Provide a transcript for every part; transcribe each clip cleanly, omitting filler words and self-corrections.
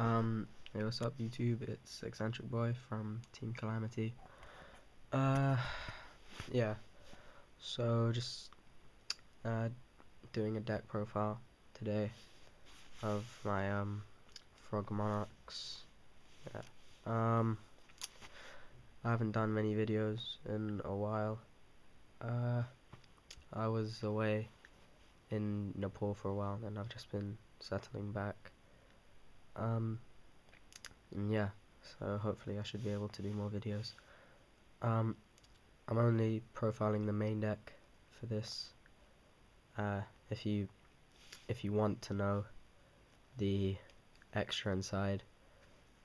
Hey, what's up, YouTube? It's Eccentric Boy from Team Calamity. Uh, yeah. So just uh doing a deck profile today of my Frog Monarchs. Yeah. I haven't done many videos in a while. Uh, I was away in Nepal for a while, and I've just been settling back. Um, and yeah. So hopefully I should be able to do more videos. Um, I'm only profiling the main deck for this. Uh, if you want to know the extra inside,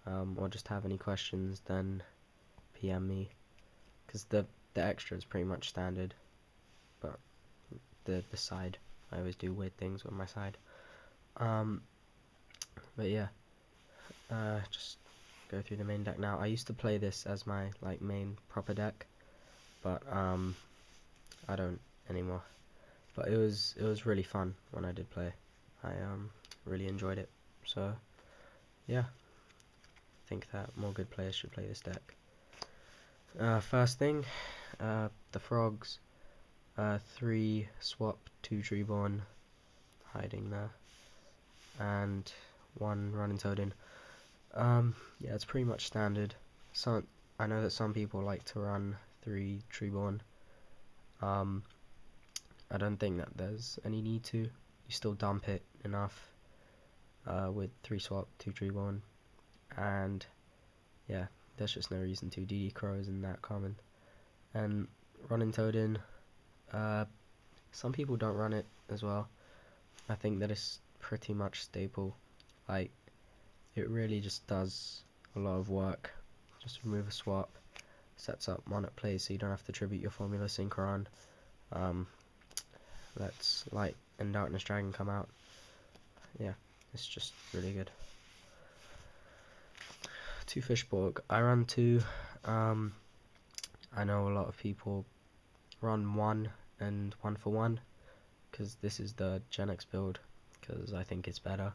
or just have any questions, then PM me, because the extra is pretty much standard, but the side, I always do weird things with my side. But yeah, just go through the main deck now. I used to play this as my main proper deck, but I don't anymore. But it was really fun when I did play. I really enjoyed it. So yeah, I think that more good players should play this deck. First thing, the frogs. 3 swap, 2 treeborn, hiding there, and 1 running toad in. Yeah, it's pretty much standard. I know that some people like to run 3 treeborn. I don't think that there's any need to. You still dump it enough with 3 swap, 2 treeborn, and yeah, there's just no reason to. DD Crow isn't that common. And running toad in, some people don't run it as well. I think that it's pretty much staple. Like, it really just does a lot of work. Just remove a swap, sets up Monarch plays so you don't have to tribute your formula synchron. Lets Light and Darkness Dragon come out. Yeah, it's just really good. 2 Fishborg. I run 2. I know a lot of people run 1 and 1 for 1, because this is the Gen X build, because I think it's better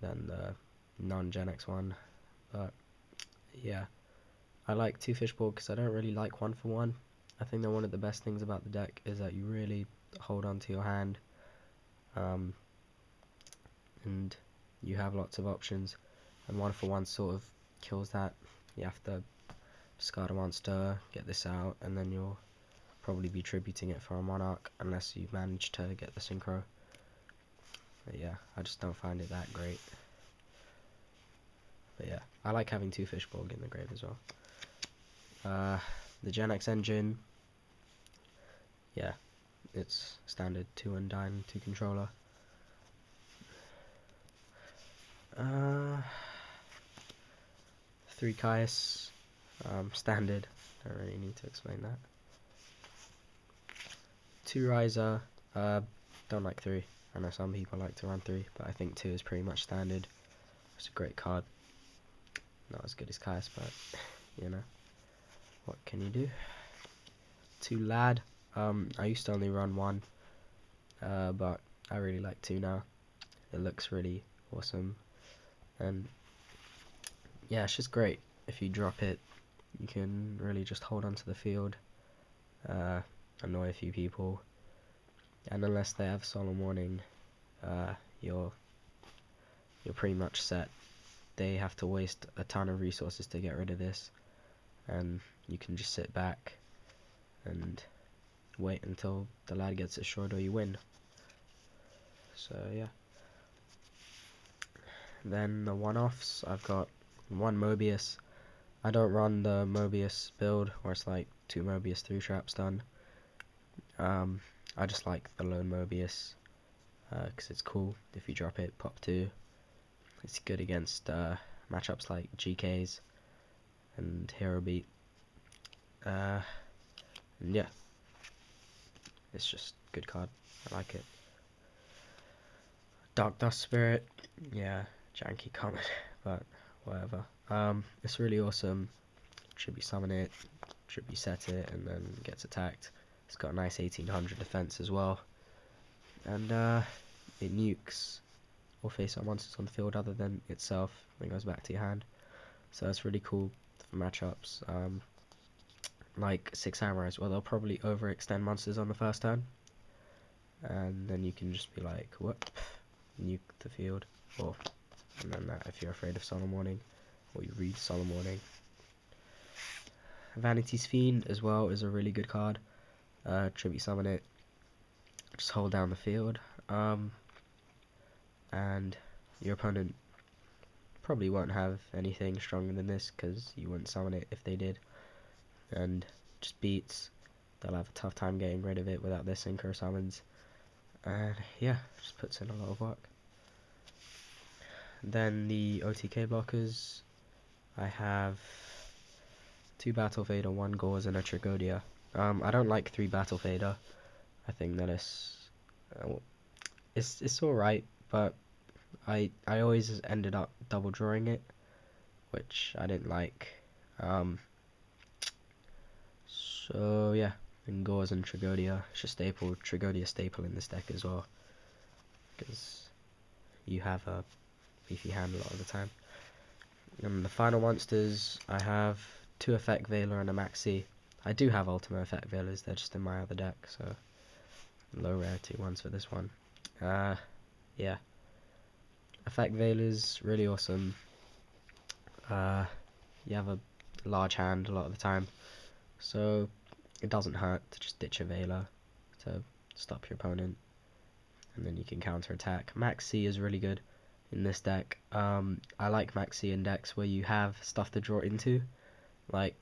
than the non-Gen X one. But yeah, I like 2 Fishbowl because I don't really like 1 for 1. I think that one of the best things about the deck is that you really hold on to your hand, and you have lots of options, and 1 for 1 sort of kills that. You have to discard a monster, get this out, and then you'll probably be tributing it for a Monarch unless you manage to get the synchro. But yeah, I just don't find it that great. But yeah, I like having 2 Fishborg in the grave as well. The Gen X engine, yeah, it's standard 2 Undyne, 2 controller. 3 Caius, standard, don't really need to explain that. 2 Riser, don't like 3. I know some people like to run 3, but I think 2 is pretty much standard. It's a great card. Not as good as Caius, but you know, what can you do? 2 Lad, I used to only run 1, but I really like 2 now. It looks really awesome, and yeah, it's just great. If you drop it, you can really just hold onto the field, annoy a few people, and unless they have Solemn Warning, you're pretty much set. They have to waste a ton of resources to get rid of this, and you can just sit back and wait until the lad gets destroyed or you win. So yeah. Then the one-offs, I've got 1 Mobius. I don't run the Mobius build where it's like 2 Mobius 3 traps done. I just like the lone Mobius because it's cool. If you drop it, pop 2. It's good against matchups like GKs and Hero Beat. And yeah, it's just a good card. I like it. Dark Dust Spirit, yeah, janky comment, but whatever. It's really awesome. Should be summon it, should be set it, and then gets attacked. It's got a nice 1800 defense as well, and it nukes or face-up monsters on the field other than itself. It goes back to your hand, so that's really cool for matchups. Like 6 samurais, well, they'll probably overextend monsters on the first turn, and then you can just be like, whoop, nuke the field, or and then if you're afraid of Solemn Warning, or you read Solemn Warning. Vanity's Fiend as well is a really good card. Tribute summon it, just hold down the field, and your opponent probably won't have anything stronger than this because you wouldn't summon it if they did, and just beats. They'll have a tough time getting rid of it without their synchro summons, and yeah, just puts in a lot of work. Then the OTK blockers, I have 2 Battle Fader, 1 Gauze, and a Trigodia. I don't like 3 Battle Fader. I think that it's alright, but I always ended up double drawing it, which I didn't like. So yeah, and Gauze and Trigodia, it's just staple. Trigodia staple in this deck as well, because you have a beefy hand a lot of the time. And the final monsters, I have 2 Effect Veiler and a Maxi. I do have Ultimate Effect Veilers, they're just in my other deck, so low rarity ones for this one. Yeah, Effect Veilers, really awesome. You have a large hand a lot of the time, so it doesn't hurt to just ditch a Veiler to stop your opponent, and then you can counter attack. Maxi is really good in this deck. I like Maxi in decks where you have stuff to draw into. Like,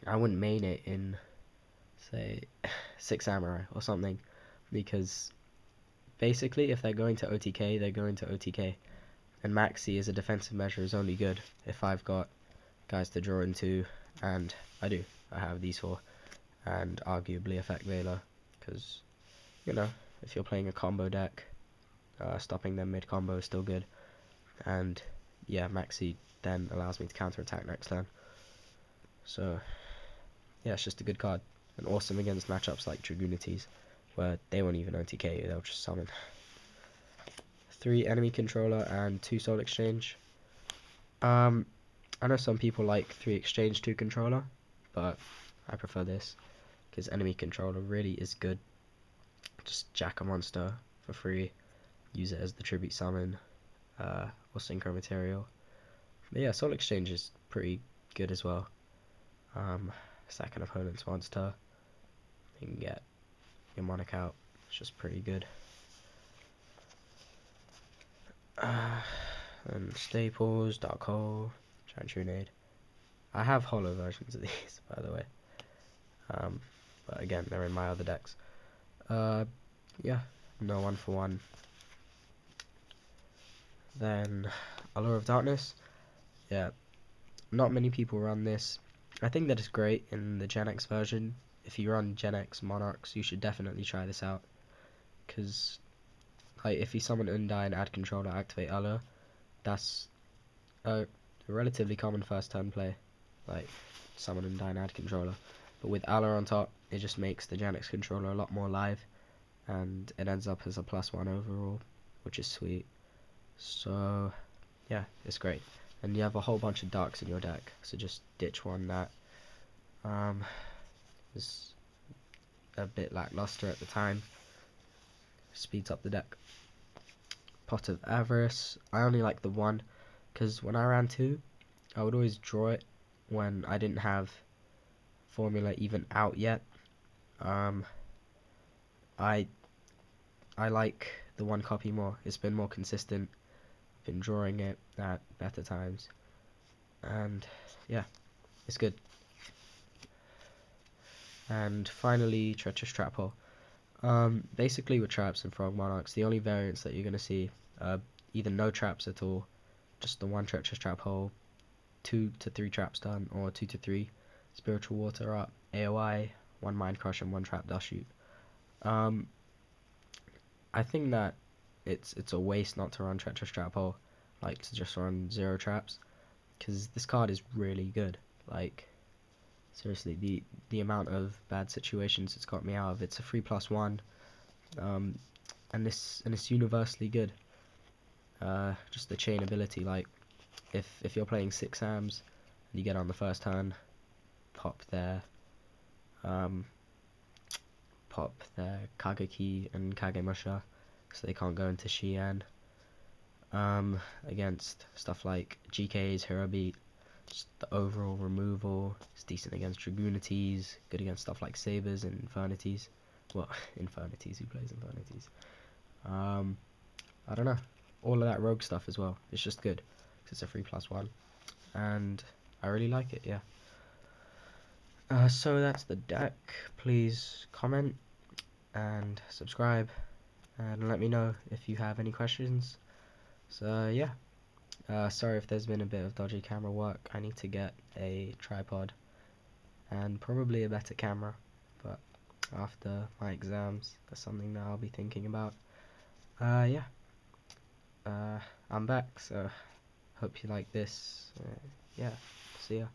I wouldn't main it in, say, 6 Samurai or something, because basically if they're going to OTK, they're going to OTK, and Maxi as a defensive measure is only good if I've got guys to draw into, and I do. I have these 4, and arguably Effect Veiler, because, you know, if you're playing a combo deck, stopping them mid-combo is still good, and yeah, Maxi then allows me to counter-attack next turn. So yeah, it's just a good card, and awesome against matchups like Dragoonities, where they won't even OTK you, they'll just summon. 3 enemy controller and 2 soul exchange. I know some people like 3 exchange 2 controller, but I prefer this, because enemy controller really is good. Just jack a monster for free, use it as the tribute summon, or synchro material. But yeah, soul exchange is pretty good as well. Sack an opponent's monster, you can get your Monarch out. It's just pretty good. And staples, Dark Hole, Giant Trunade. I have holo versions of these, by the way. But again, they're in my other decks. Yeah, no 1-for-1. Then Allure of Darkness. Yeah, not many people run this. I think that is great in the Gen X version. If you run Gen X Monarchs, you should definitely try this out, because like, if you summon Undine and add controller, activate Allure, that's a relatively common first turn play, like summon Undine, add controller. But with Allure on top, it just makes the Gen X controller a lot more live, and it ends up as a +1 overall, which is sweet. So yeah, it's great. And you have a whole bunch of darks in your deck, so just ditch one that is a bit lackluster at the time. Speeds up the deck. Pot of Avarice. I only like the 1, because when I ran 2, I would always draw it when I didn't have formula even out yet. I like the 1 copy more. It's been more consistent. Been drawing it at better times, and yeah, it's good. And finally, Treacherous Trap Hole. Basically with traps and Frog Monarchs, the only variants that you're going to see, either no traps at all, just the 1 Treacherous Trap Hole, 2 to 3 traps done, or 2 to 3 Spiritual Water up, AOI, 1 Mind Crush, and 1 Trap Dust Shoot. I think that it's a waste not to run Treacherous Trap Hole, like to just run 0 traps, because this card is really good. Like, seriously, the amount of bad situations it's got me out of. It's a free +1, and it's universally good. just the chain ability. Like if you're playing 6 AMs and you get on the first turn, pop their um, Kageki and Kagemusha, so they can't go into Xi'an. Against stuff like GK's Hirobeat, just the overall removal is decent against Dragoonities, good against stuff like Sabers and Infernities. Well, Infernities, who plays Infernities? I don't know. All of that rogue stuff as well. It's just good. 'Cause it's a 3+1. And I really like it, yeah. So that's the deck. Please comment and subscribe and let me know if you have any questions. So yeah, sorry if there's been a bit of dodgy camera work. I need to get a tripod and probably a better camera, but after my exams that's something that I'll be thinking about. Yeah, I'm back, so hope you like this. Yeah, see ya.